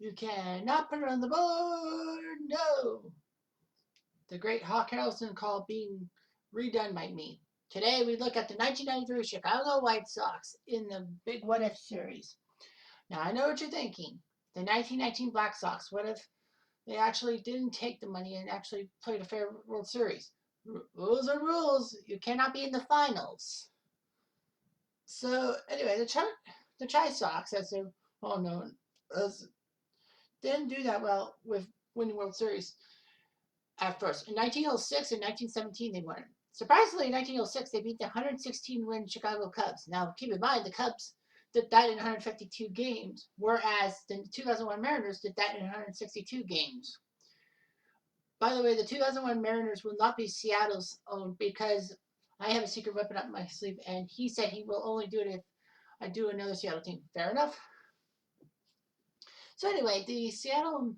You cannot put it on the board. No. The great Hawk Harrelson call being redone by me. Today we look at the 1993 Chicago White Sox in the Big What If series. Now I know what you're thinking. The 1919 Black Sox, what if they actually didn't take the money and actually played a fair World Series? Rules are rules. You cannot be in the finals. So anyway, the ChiSox, as they're well known, didn't do that well with winning World Series at first. In 1906 and 1917, they won. Surprisingly, in 1906, they beat the 116-win Chicago Cubs. Now, keep in mind, the Cubs did that in 152 games, whereas the 2001 Mariners did that in 162 games. By the way, the 2001 Mariners will not be Seattle's own because I have a secret weapon up my sleeve, and he said he will only do it if I do another Seattle team. Fair enough. So anyway, the Seattle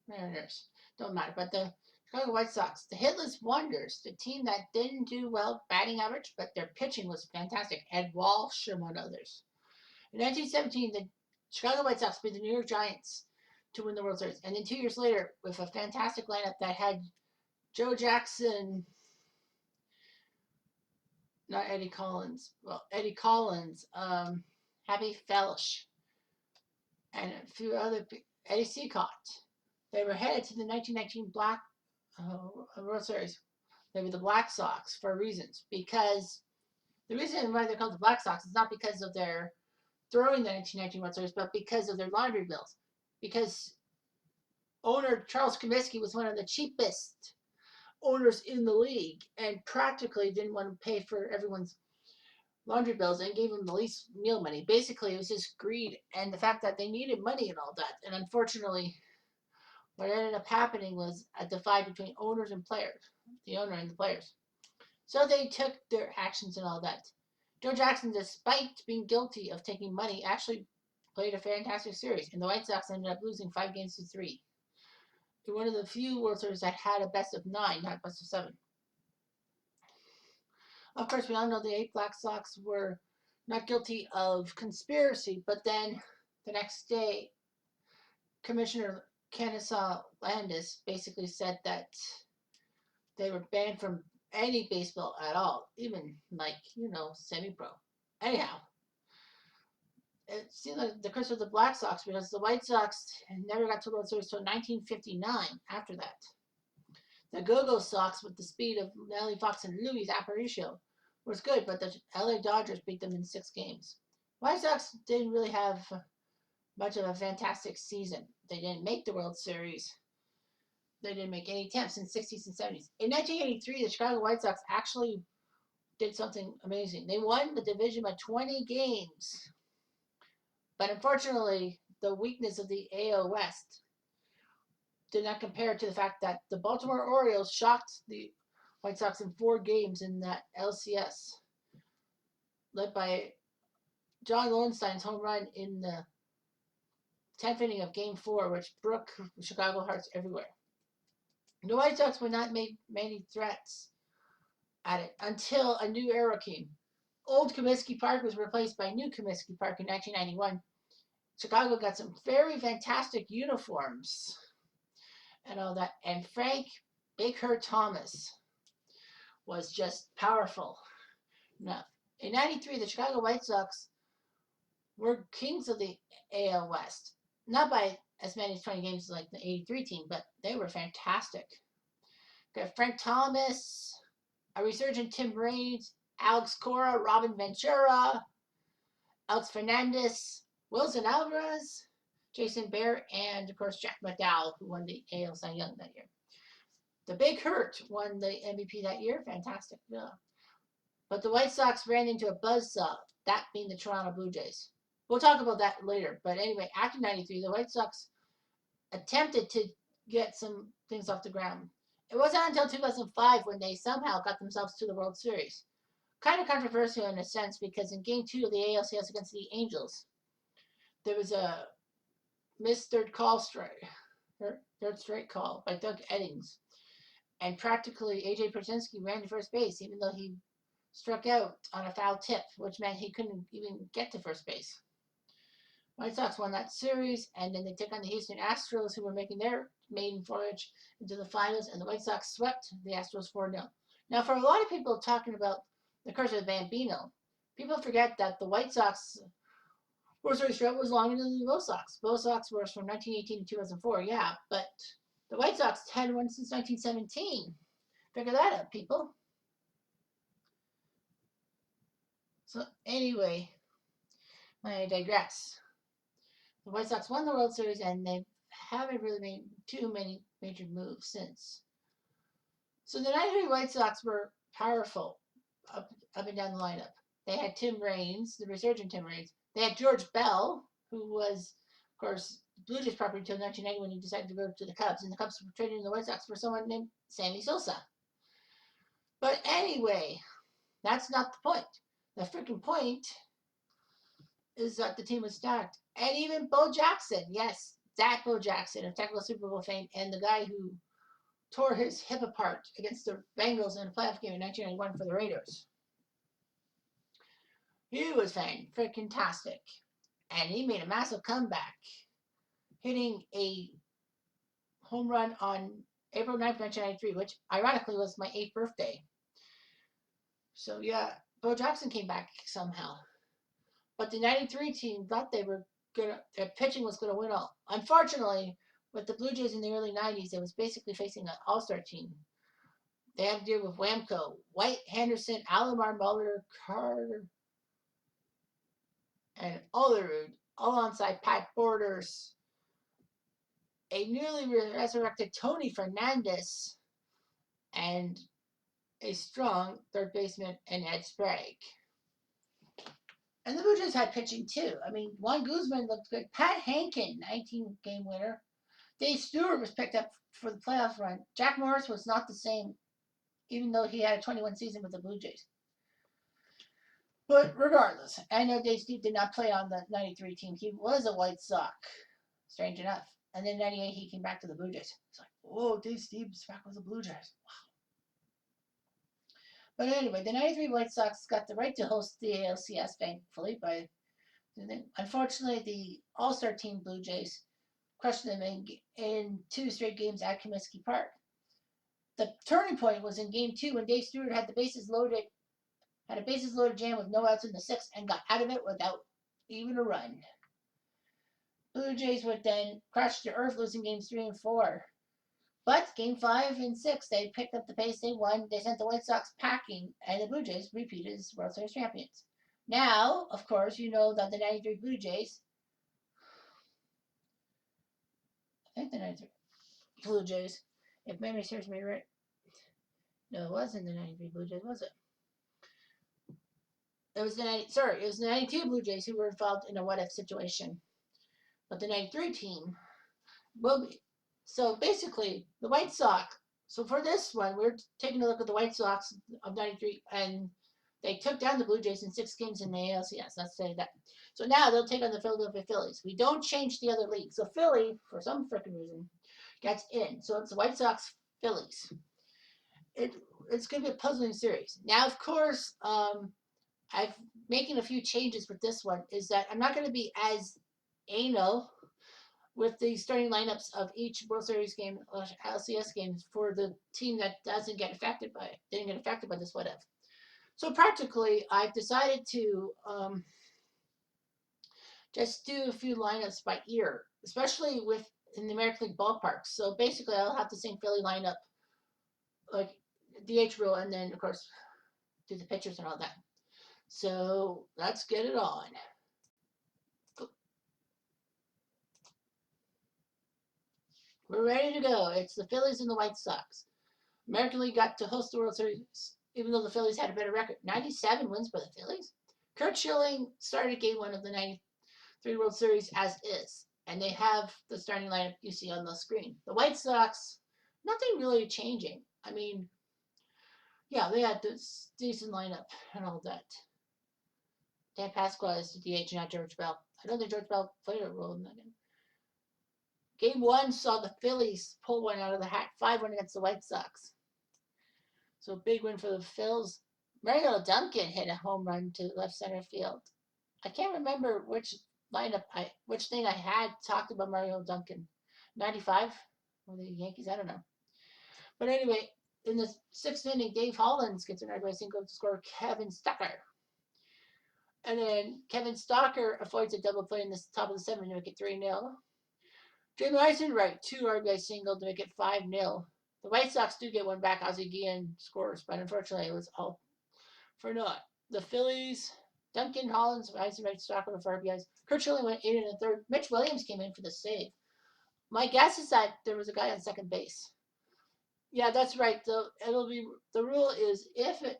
Mariners don't matter, but the Chicago White Sox, the hitless wonders, the team that didn't do well batting average, but their pitching was fantastic. Ed Walsh, among others. In 1917, the Chicago White Sox beat the New York Giants to win the World Series, and then 2 years later, with a fantastic lineup that had Joe Jackson, not Eddie Collins, Eddie Collins, Happy Felsch, and a few other Eddie Seacott. They were headed to the 1919 World Series. They were the Black Sox for reasons. Because the reason why they're called the Black Sox is not because of their throwing the 1919 World Series, but because of their laundry bills. Because owner Charles Comiskey was one of the cheapest owners in the league and practically didn't want to pay for everyone's laundry bills and gave them the least meal money. Basically, it was just greed and the fact that they needed money and all that. And unfortunately, what ended up happening was a divide between owners and players, the owner and the players. So they took their actions and all that. Joe Jackson, despite being guilty of taking money, actually played a fantastic series, and the White Sox ended up losing 5 games to 3. They're one of the few World Series that had a best of 9, not best of 7. Of course, we all know the 8 Black Sox were not guilty of conspiracy, but then the next day, Commissioner Kennesaw Landis basically said that they were banned from any baseball at all, even semi-pro. Anyhow, it seemed like the curse of the Black Sox because the White Sox never got to the World Series until 1959 after that. The Go-Go Sox, with the speed of Nellie Fox and Luis Aparicio, was good, but the LA Dodgers beat them in 6 games. White Sox didn't really have much of a fantastic season. They didn't make the World Series. They didn't make any attempts in the 60s and 70s. In 1983, the Chicago White Sox actually did something amazing. They won the division by 20 games. But unfortunately, the weakness of the AL West did not compare to the fact that the Baltimore Orioles shocked the White Sox in 4 games in that LCS, led by John Lowenstein's home run in the 10th inning of Game 4, which broke Chicago hearts everywhere. The White Sox would not make many threats at it until a new era came. Old Comiskey Park was replaced by new Comiskey Park in 1991. Chicago got some very fantastic uniforms and all that. And Frank Big Hurt Thomas was just powerful. Now, in 93, the Chicago White Sox were kings of the AL West. Not by as many as 20 games like the 83 team, but they were fantastic. Got Frank Thomas, a resurgent Tim Raines, Alex Cora, Robin Ventura, Alex Fernandez, Wilson Alvarez, Jason Bear, and of course Jack McDowell, who won the AL Cy Young that year. The Big Hurt won the MVP that year. Fantastic. Yeah. But the White Sox ran into a buzzsaw, that being the Toronto Blue Jays. We'll talk about that later. But anyway, after 93, the White Sox attempted to get some things off the ground. It wasn't until 2005 when they somehow got themselves to the World Series. Kind of controversial in a sense because in Game 2 of the ALCS against the Angels, there was a missed third straight call by Doug Eddings. And practically A.J. Pierzynski ran to first base even though he struck out on a foul tip, which meant he couldn't even get to first base. White Sox won that series, and then they took on the Houston Astros, who were making their maiden voyage into the finals, and the White Sox swept the Astros 4-0. Now, for a lot of people talking about the curse of the Bambino, people forget that the White Sox World Series drought was longer than the Bo Sox. Bo Sox was from 1918 to 2004, yeah, but the White Sox had one since 1917. Figure that out, people. So, anyway, I digress. The White Sox won the World Series, and they haven't really made too many major moves since. So the '93 White Sox were powerful up and down the lineup. They had Tim Raines, the resurgent Tim Raines. They had George Bell, who was, of course, Blue Jays property until 1990 when he decided to go to the Cubs, and the Cubs were trading the White Sox for someone named Sammy Sosa. But anyway, that's not the point. The freaking point is that the team was stacked. And even Bo Jackson, yes, that Bo Jackson of technical Super Bowl fame, and the guy who tore his hip apart against the Bengals in a playoff game in 1991 for the Raiders. He was freaking-tastic. And he made a massive comeback, hitting a home run on April 9th, 1993, which ironically was my 8th birthday. So yeah, Bo Jackson came back somehow. But the 93 team thought their pitching was gonna win all. Unfortunately, with the Blue Jays in the early 90s, it was basically facing an all-star team. They had to deal with Whamco, White, Henderson, Alomar, Muller, Carter, and Olerud, alongside Pat Borders, a newly resurrected Tony Fernandez, and a strong third baseman in Ed Sprague. And the Blue Jays had pitching too. I mean, Juan Guzman looked good. Pat Hankin, 19-game winner. Dave Stewart was picked up for the playoff run. Jack Morris was not the same, even though he had a 21 season with the Blue Jays. But regardless, I know Dave Steve did not play on the 93 team. He was a White Sox, strange enough. And then 98, he came back to the Blue Jays. It's like, whoa, Dave Steve's back with the Blue Jays. Wow. But anyway, the 93 White Sox got the right to host the ALCS, thankfully. Unfortunately, the All-Star team Blue Jays crushed them in 2 straight games at Comiskey Park. The turning point was in Game 2 when Dave Stewart had a bases loaded jam with no outs in the 6th and got out of it without even a run. Blue Jays would then crash to earth, losing Games 3 and 4. But Game 5 and 6, they picked up the pace, they won, they sent the White Sox packing, and the Blue Jays repeated as World Series champions. Now, of course, you know that the 93 Blue Jays, if memory serves me right, no, it wasn't the 93 Blue Jays, was it? It was the 92 Blue Jays who were involved in a what-if situation. But the 93 team will be. So basically, the White Sox. So for this one, we're taking a look at the White Sox of 93, and they took down the Blue Jays in 6 games in the ALCS. Let's say that. So now they'll take on the Philadelphia Phillies. We don't change the other league. So Philly, for some freaking reason, gets in. So it's the White Sox Phillies. It's going to be a puzzling series. Now, of course, I'm making a few changes with this one. Is that I'm not going to be as anal with the starting lineups of each World Series game or LCS games for the team that didn't get affected by this what if. So practically, I've decided to just do a few lineups by ear, especially in the American League ballparks. So basically, I'll have the same Philly lineup, like DH rule, and then of course do the pitchers and all that. So let's get it on. We're ready to go. It's the Phillies and the White Sox. American League got to host the World Series, even though the Phillies had a better record. 97 wins for the Phillies. Curt Schilling started Game 1 of the 93 World Series as is, and they have the starting lineup you see on the screen. The White Sox, nothing really changing. I mean, yeah, they had this decent lineup and all that. Dan Pasqua is the DH, not George Bell. I don't think George Bell played a role in that game. Game 1 saw the Phillies pull one out of the hat, 5-1 against the White Sox. So big win for the Phils. Mario Duncan hit a home run to left center field. I can't remember which lineup, which thing I had talked about Mario Duncan. 95? Or the Yankees? I don't know. But anyway, in the 6th inning, Dave Hollins gets an RBI single to score Kevin Stucker. And then Kevin Stalker avoids a double play in the top of the 7th to make it 3-0. Jim Eisenreich, 2 RBI single to make it 5-0. The White Sox do get one back. Ozzie Guillen scores, but unfortunately it was all for naught. The Phillies, Duncan, Hollins, Eisenreich, Stalker with RBIs. Kurt Schilling went 8 1/3. Mitch Williams came in for the save. My guess is that there was a guy on second base. Yeah, that's right. The rule is if it,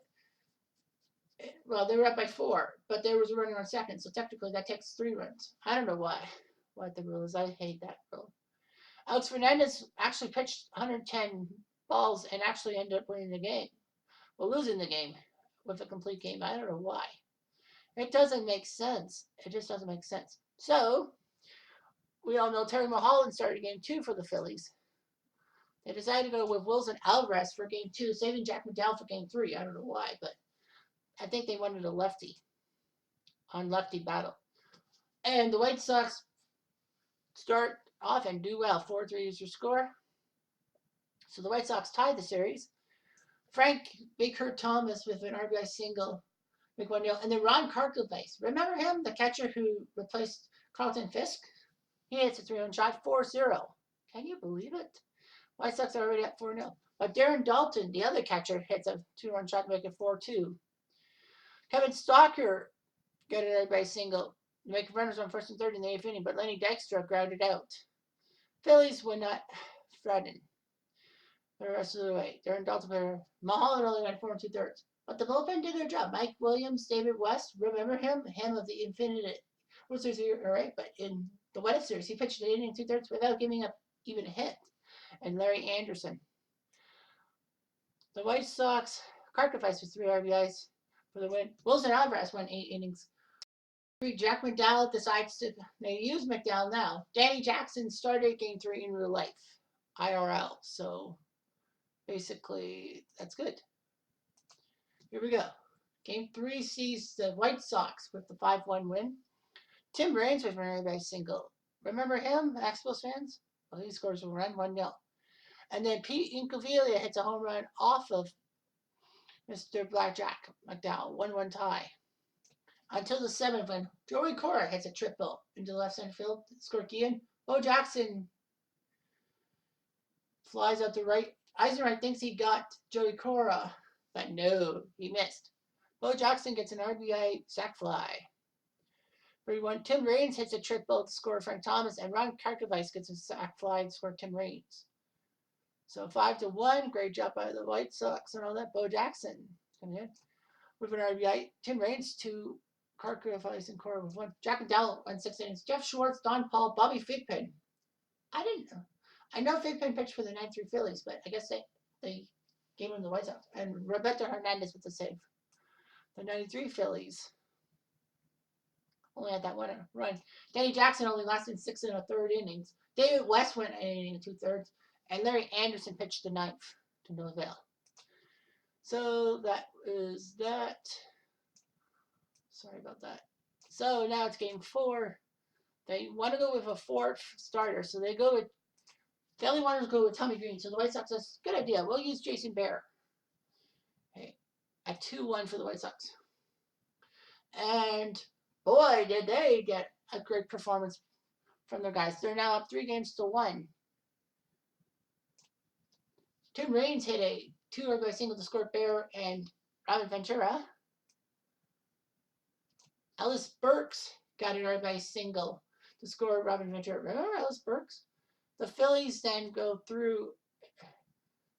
well, they were up by 4, but there was a runner on second, so technically that takes 3 runs. I don't know what the rule is. I hate that rule. Alex Fernandez actually pitched 110 balls and actually ended up winning the game. Well, losing the game with a complete game. I don't know why. It doesn't make sense. It just doesn't make sense. So, we all know Terry Mulholland started game 2 for the Phillies. They decided to go with Wilson Alvarez for game 2, saving Jack McDowell for game 3. I don't know why, but I think they wanted a lefty on lefty battle. And the White Sox start off and do well. 4-3 is your score. So the White Sox tied the series. Frank Big Hurt Thomas with an RBI single, make 1-0. And then Ron Karkovice. Remember him, the catcher who replaced Carlton Fisk? He hits a 3-run shot, 4-0. Can you believe it? White Sox are already at 4-0. But Darren Dalton, the other catcher, hits a 2-run shot to make it 4-2. Kevin Stalker got an RBI single to make runners on 1st and 3rd in the 8th inning, but Lenny Dykstra grounded out. Phillies were not threatened the rest of the way. Darren Dalton player Mulholland only went 4 2/3. But the bullpen did their job. Mike Williams, David West, remember him? Him of the Infinite World Series, all right? But in the WhatIf series, he pitched an inning 2/3 without giving up even a hit. And Larry Anderson. The White Sox, Karkovice with 3 RBIs for the win. Wilson Alvarez went 8 innings. Jack McDowell decides to they use McDowell now. Danny Jackson started game 3 in real life, IRL. So basically, that's good. Here we go. Game 3 sees the White Sox with the 5-1 win. Tim Raines was running by single. Remember him, Expos fans? Well, he scores a run, 1-0. And then Pete Incaviglia hits a home run off of Mr. Blackjack McDowell, 1-1 tie. Until the 7th, when Joey Cora hits a triple into the left center field, scored Guillen. Bo Jackson flies out to right. Eisenreich thinks he got Joey Cora, but no, he missed. Bo Jackson gets an RBI sac fly. 3-1. Tim Raines hits a triple to score Frank Thomas, and Ron Karkovice gets a sac fly to score Tim Raines. So 5-1. Great job by the White Sox and all that. Bo Jackson coming in with an RBI. Tim Raines to Karkovice and Cora with 1. Jack McDowell went 6 innings. Jeff Schwartz, Don Paul, Bobby Thigpen. I didn't know. I know Thigpen pitched for the 9-3 Phillies, but I guess they gave him the White Sox. And Roberto Hernandez with the save. The 93 Phillies only had that 1 run. Danny Jackson only lasted 6 1/3 innings. David West went an inning and 2/3. And Larry Anderson pitched the 9th to no avail. So that is that. Sorry about that. So now it's game 4. They want to go with a 4th starter. So they go with, they only want to go with Tommy Green. So the White Sox says, good idea. We'll use Jason Bear. Okay. At 2-1 for the White Sox. And boy, did they get a great performance from their guys. They're now up 3-1. Tim Raines hit a 2 RBI single to score Bear and Robin Ventura. Ellis Burks got an RBI single to score Robin Ventura. Remember Ellis Burks? The Phillies then go through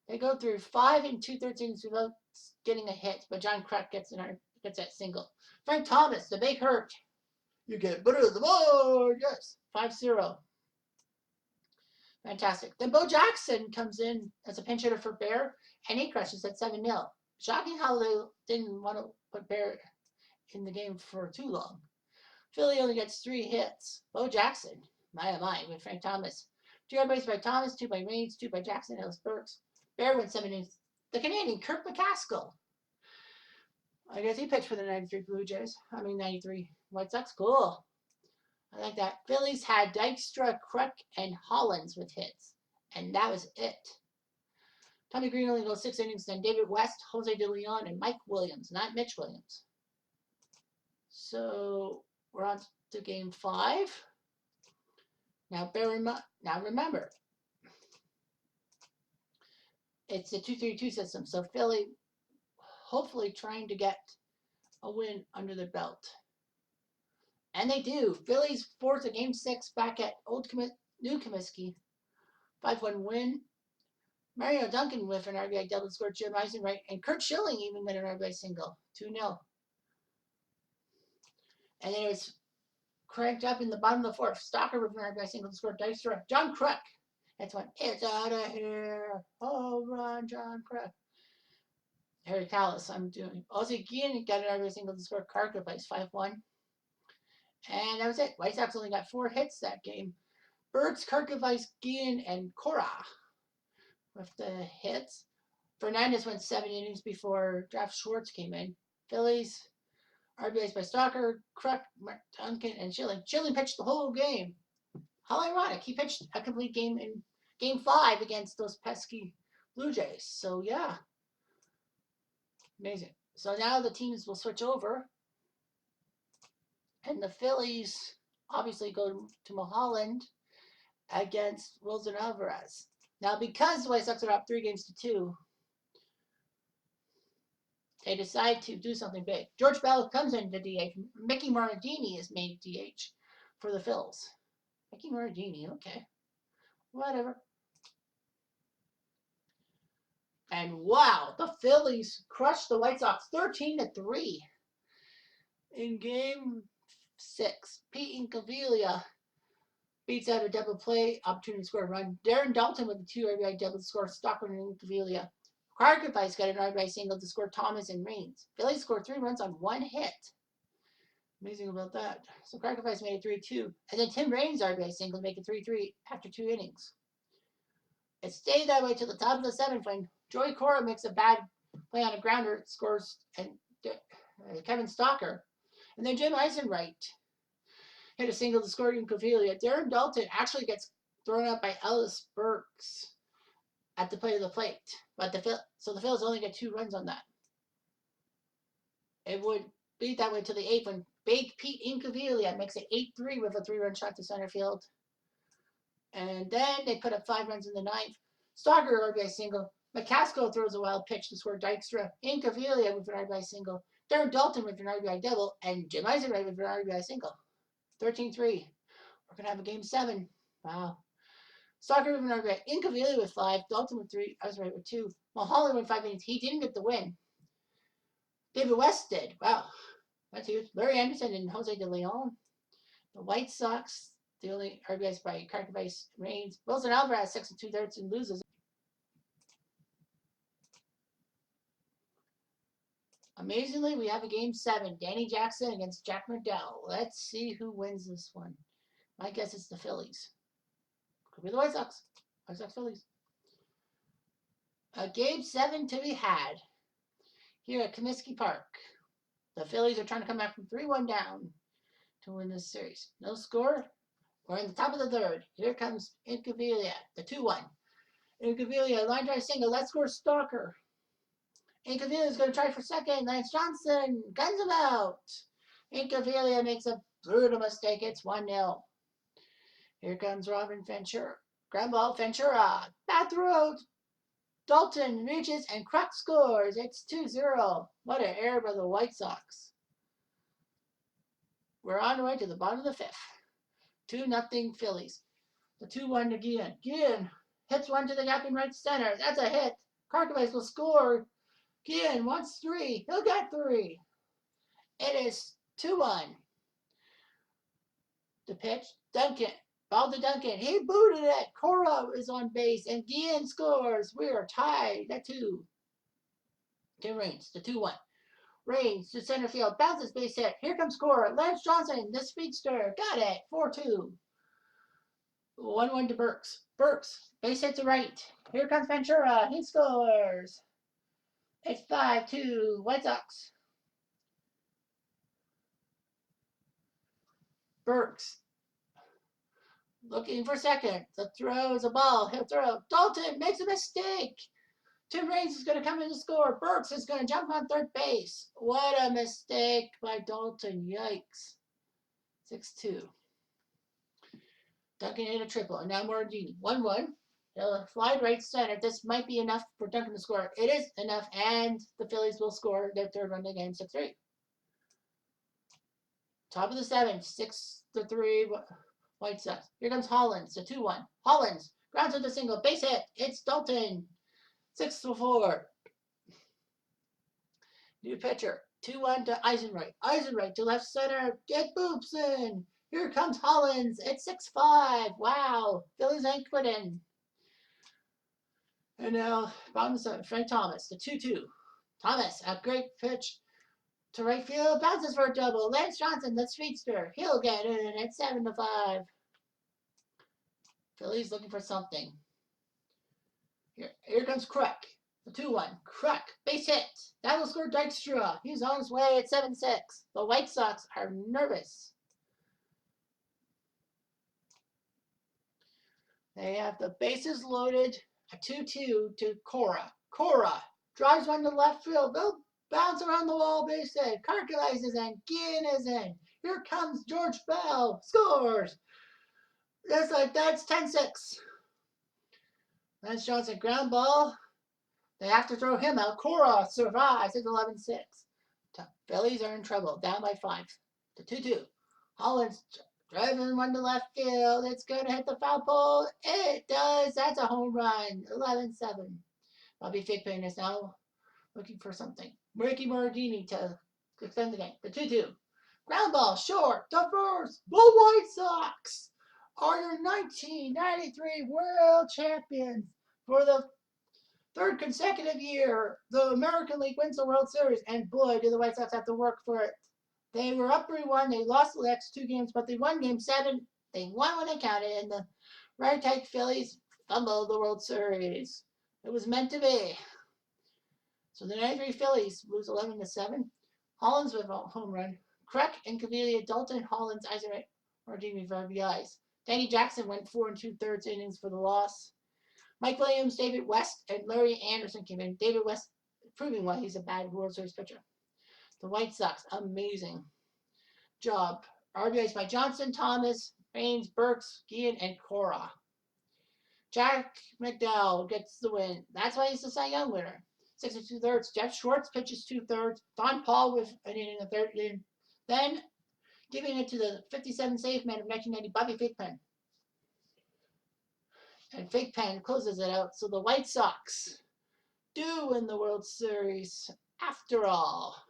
5 2/3 innings without getting a hit, but John Kruk gets that single. Frank Thomas, the Big Hurt. You get better than the board, yes. 5-0. Fantastic. Then Bo Jackson comes in as a pinch hitter for Bear, and he crushes at 7-0. Shocking how they didn't want to put Bear in the game for too long. Philly only gets 3 hits. Bo Jackson, my oh my, with Frank Thomas. 2 RBIs by Thomas, 2 by Raines, 2 by Jackson, Ellis Burks. Bear went 7 innings. The Canadian, Kirk McCaskill. I guess he pitched for the 93 Blue Jays. 93 White Sox. Cool. I like that. Phillies had Dykstra, Kruk, and Hollins with hits. And that was it. Tommy Green only goes 6 innings, then David West, Jose De Leon, and Mike Williams, not Mitch Williams. So we're on to game 5. Now remember, it's a 2-3-2 system, so Philly hopefully trying to get a win under their belt. And they do. Phillies force a game 6 back at New Comiskey. 5-1 win. Mario Duncan with an RBI double scored, Jim Eisenreich, and Kurt Schilling even got an RBI single. 2-0. And then it was cranked up in the bottom of the 4th. Stalker with an RBI single to score Dykstra. John Kruk. That's one. It's out of here. Oh, run, John Kruk. Harry Callis, I'm doing. Ozzie Guillen got an RBI single to score Carter by 5-1. And that was it. White Sox only got 4 hits that game. Birds, Karkovice, Guillen, and Cora with the hits. Fernandez went 7 innings before Jeff Schwartz came in. Phillies, RBIs by Stalker, Kruk, Duncan, and Schilling. Schilling pitched the whole game. How ironic. He pitched a complete game in Game 5 against those pesky Blue Jays. So, yeah. Amazing. So now the teams will switch over. And the Phillies obviously go to Mulholland against Wilson Alvarez. Now, because the White Sox are up 3-2, they decide to do something big. George Bell comes into DH. Mickey Martini is made DH for the Phils. Mickey Martini, okay. Whatever. And wow, the Phillies crushed the White Sox 13-3 in Game 6. Pete Incaviglia beats out a double play opportunity to score a run. Darren Dalton with a 2 RBI double to score Stockman and Incaviglia. Karkovice got an RBI single to score Thomas and Raines. Phillies scored 3 runs on 1 hit. Amazing about that. So Karkovice made it 3-2. And then Tim Raines' RBI single to make it 3-3 after 2 innings. It stayed that way till the top of the 7th when Joey Cora makes a bad play on a grounder, scores, and Kevin Stalker. And then Jim Eisenreich hit a single to score Incaviglia. Darren Dalton actually gets thrown out by Ellis Burks at the plate of the plate. But the Phillies only get 2 runs on that. It would be that way to the 8th when Big Pete Incaviglia makes it 8-3 with a 3-run shot to center field. And then they put up 5 runs in the 9th. Stalker RBI single. McCaskill throws a wild pitch to score Dykstra. Incaviglia with an RBI single. Darren Dalton with an RBI double. And Jim Eisenreich with an RBI single. 13-3. We're going to have a game 7. Wow. Stalker with an RBI. Incaviglia with 5. Dalton with 3. Eisenreich with 2. Mulholland with 5 innings. He didn't get the win. David West did. Wow. That's huge. Larry Anderson and Jose De Leon. The White Sox, the only RBIs by Karkovice, Raines. Wilson Alvarez 6 2/3 and loses. Amazingly, we have a game 7. Danny Jackson against Jack Merdell. Let's see who wins this one. My guess is the Phillies. Could be the White Sox. White Sox Phillies. A game 7 to be had here at Comiskey Park. The Phillies are trying to come back from 3-1 down to win this series. No score. We're in the top of the 3rd. Here comes Incaviglia, the 2-1. Incaviglia, line drive single. Let's score Stalker. Incaviglia is going to try for second. Lance Johnson guns him out. Incaviglia makes a brutal mistake. It's 1-0. Here comes Robin Ventura. Ground ball, Ventura. Bat throw. Dalton reaches and Kruk scores. It's 2-0. What an error by the White Sox. We're on the way to the bottom of the 5th. 2-0 Phillies. The 2-1 to Guillen. Guillen hits one to the gap in right center. That's a hit. Karkovice will score. Guillen wants 3. He'll get 3. It is 2-1. The pitch. Duncan. Ball to Duncan. He booted it. Cora is on base. And Guillen scores. We are tied at 2. To Raines. The 2-1. Raines to center field. Bounces base hit. Here comes Cora. Lance Johnson, the speedster. Got it. 4-2. 1-1 to Burks. Burks. Base hit to right. Here comes Ventura. He scores. It's 5-2. White Sox. Burks looking for second. The throw is a ball. He'll throw. Dalton makes a mistake. Tim Raines is going to come in to score. Burks is going to jump on third base. What a mistake by Dalton. Yikes. 6-2. Duncan hit a triple. And now Morandini. 1-1. He'll fly right center. This might be enough for Duncan to score. It is enough. And the Phillies will score their third run of the game. 6-3. Top of the seventh. 6-3. White Sox. Here comes Hollins. The 2-1. Hollins grounds with a single. Base hit. It's Dalton. 6-4. New pitcher. 2-1 to Eisenreich. Eisenreich to left center. It boops in. Here comes Hollins. It's 6-5. Wow. Phillies ain't quitting. And now, bottom of the seventh. Frank Thomas. The 2-2. Thomas. A great pitch to right field. Bounces for a double. Lance Johnson, the speedster. He'll get in. It's 7-5. Phillies looking for something. Here comes Kruk. The 2-1. Kruk. Base hit. That will score Dykstra. He's on his way at 7-6. The White Sox are nervous. They have the bases loaded. A 2-2 to Cora. Cora drives one to left field. They'll bounce around the wall, base hit. Karkulais is in. Guillen is in. Here comes George Bell. Scores. Just like that's 10-6. Lance Johnson ground ball. They have to throw him out. Cora survives. It's 11-6. Phillies are in trouble. Down by 5. To 2-2. Hollins driving one to left field. It's going to hit the foul pole. It does. That's a home run. 11-7. Bobby Thigpen is now looking for something. Ricky Morandini to extend the game. The 2-2. Ground ball short. The first. The White Sox are your 1993 world champions for the third consecutive year. The American League wins the World Series, and boy, do the White Sox have to work for it. They were up 3-1. They lost the next 2 games, but they won Game 7. They won when it counted, and the ragtag Phillies fumbled the World Series. It was meant to be. So the 93 Phillies lose 11-7. Hollins with a home run. Kruk and Cavilla, Dalton, Hollins, Eisenreich, Morandini for RBIs. Danny Jackson went 4 2/3 innings for the loss. Mike Williams, David West, and Larry Anderson came in. David West proving why he's a bad World Series pitcher. The White Sox, amazing job. RBIs by Johnson, Thomas, Raines, Burks, Guillen, and Cora. Jack McDowell gets the win. That's why he's the Cy Young winner. 6 2/3. Jeff Schwartz pitches 2/3. Don Paul with an inning, a third inning. Then giving it to the 57 save man of 1990, Bobby Thigpen. And Thigpen closes it out. So the White Sox do win the World Series after all.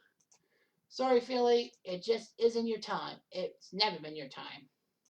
Sorry, Philly, it just isn't your time. It's never been your time.